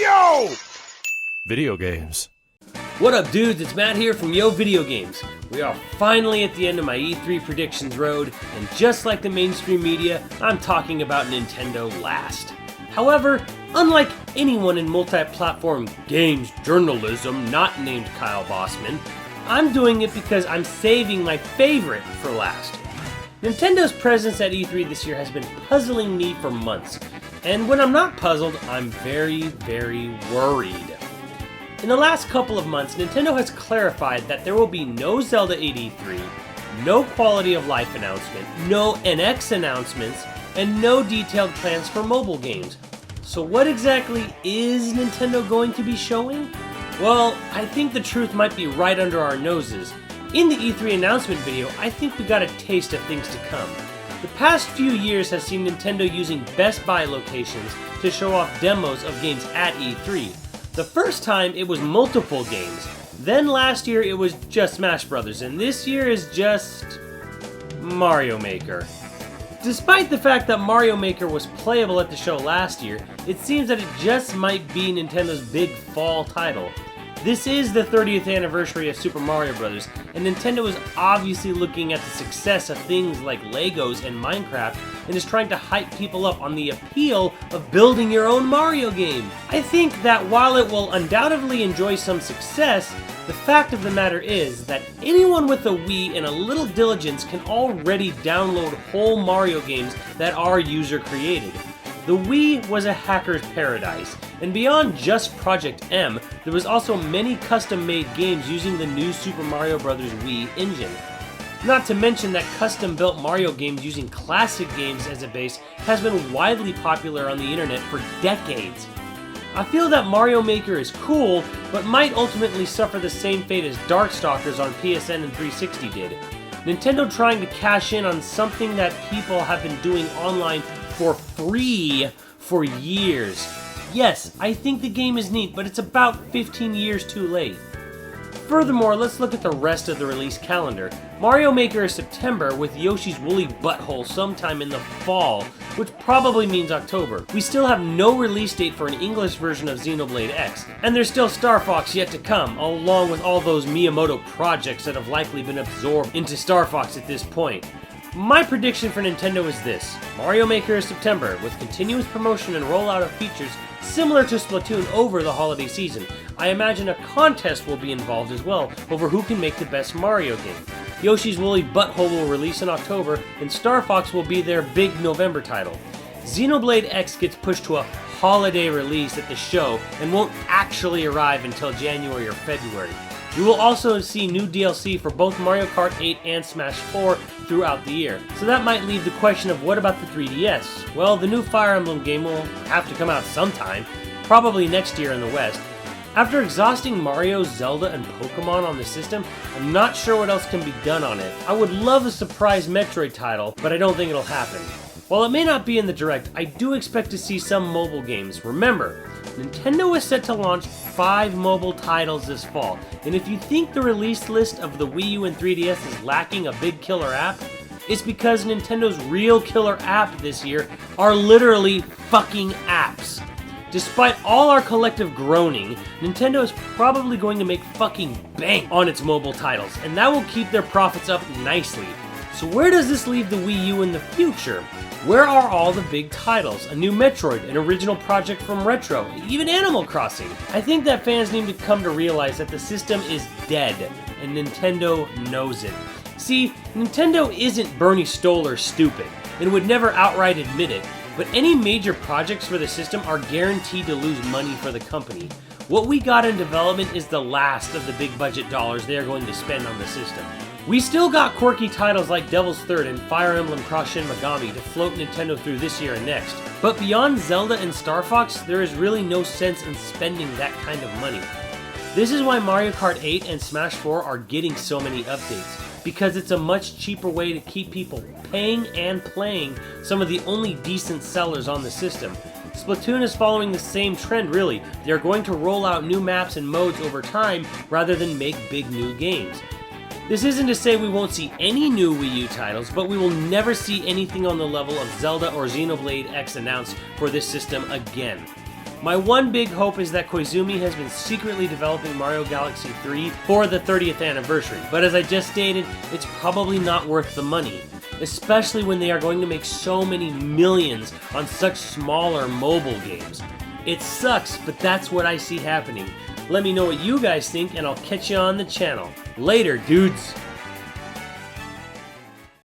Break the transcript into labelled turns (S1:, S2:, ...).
S1: Yo! Video games.
S2: What up, dudes? It's Matt here from YoVideogames. We are finally at the end of my E3 predictions road, and just like the mainstream media, I'm talking about Nintendo last. However, unlike anyone in multi-platform games journalism not named Kyle Bossman, I'm doing it because I'm saving my favorite for last. Nintendo's presence at E3 this year has been puzzling me for months, and when I'm not puzzled, I'm very, very worried. In the last couple of months, Nintendo has clarified that there will be no Zelda at E3, no quality of life announcement, no NX announcements, and no detailed plans for mobile games. So what exactly is Nintendo going to be showing? Well, I think the truth might be right under our noses. In the E3 announcement video, I think we got a taste of things to come. The past few years has seen Nintendo using Best Buy locations to show off demos of games at E3. The first time it was multiple games, then last year it was just Smash Brothers, and this year is just Mario Maker. Despite the fact that Mario Maker was playable at the show last year, it seems that it just might be Nintendo's big fall title. This is the 30th anniversary of Super Mario Bros., and Nintendo is obviously looking at the success of things like Legos and Minecraft and is trying to hype people up on the appeal of building your own Mario game. I think that while it will undoubtedly enjoy some success, the fact of the matter is that anyone with a Wii and a little diligence can already download whole Mario games that are user created. The Wii was a hacker's paradise, and beyond just Project M, there was also many custom-made games using the new Super Mario Bros. Wii engine. Not to mention that custom-built Mario games using classic games as a base has been widely popular on the internet for decades. I feel that Mario Maker is cool, but might ultimately suffer the same fate as Darkstalkers on PSN and 360 did. Nintendo trying to cash in on something that people have been doing online for free for years. Yes, I think the game is neat, but it's about 15 years too late. Furthermore, let's look at the rest of the release calendar. Mario Maker is September, with Yoshi's Woolly Butthole sometime in the fall, which probably means October. We still have no release date for an English version of Xenoblade X, and there's still Star Fox yet to come, along with all those Miyamoto projects that have likely been absorbed into Star Fox at this point. My prediction for Nintendo is this: Mario Maker is September, with continuous promotion and rollout of features similar to Splatoon over the holiday season. I imagine a contest will be involved as well over who can make the best Mario game. Yoshi's Woolly Butthole will release in October, and Star Fox will be their big November title. Xenoblade X gets pushed to a holiday release at the show and won't actually arrive until January or February. We will also see new DLC for both Mario Kart 8 and Smash 4 throughout the year. So that might leave the question of what about the 3DS? Well, the new Fire Emblem game will have to come out sometime, probably next year in the West. After exhausting Mario, Zelda, and Pokemon on the system, I'm not sure what else can be done on it. I would love a surprise Metroid title, but I don't think it'll happen. While it may not be in the Direct, I do expect to see some mobile games. Remember, Nintendo is set to launch 5 mobile titles this fall, and if you think the release list of the Wii U and 3DS is lacking a big killer app, it's because Nintendo's real killer app this year are literally fucking apps. Despite all our collective groaning, Nintendo is probably going to make fucking bank on its mobile titles, and that will keep their profits up nicely. So where does this leave the Wii U in the future? Where are all the big titles? A new Metroid, an original project from Retro, even Animal Crossing? I think that fans need to come to realize that the system is dead, and Nintendo knows it. See, Nintendo isn't Bernie Stolar stupid, and would never outright admit it, but any major projects for the system are guaranteed to lose money for the company. What we got in development is the last of the big budget dollars they are going to spend on the system. We still got quirky titles like Devil's Third and Fire Emblem Cross Shin Megami to float Nintendo through this year and next. But beyond Zelda and Star Fox, there is really no sense in spending that kind of money. This is why Mario Kart 8 and Smash 4 are getting so many updates, because it's a much cheaper way to keep people paying and playing some of the only decent sellers on the system. Splatoon is following the same trend really. They are going to roll out new maps and modes over time rather than make big new games. This isn't to say we won't see any new Wii U titles, but we will never see anything on the level of Zelda or Xenoblade X announced for this system again. My one big hope is that Koizumi has been secretly developing Mario Galaxy 3 for the 30th anniversary, but as I just stated, it's probably not worth the money, especially when they are going to make so many millions on such smaller mobile games. It sucks, but that's what I see happening. Let me know what you guys think, and I'll catch you on the channel. Later, dudes!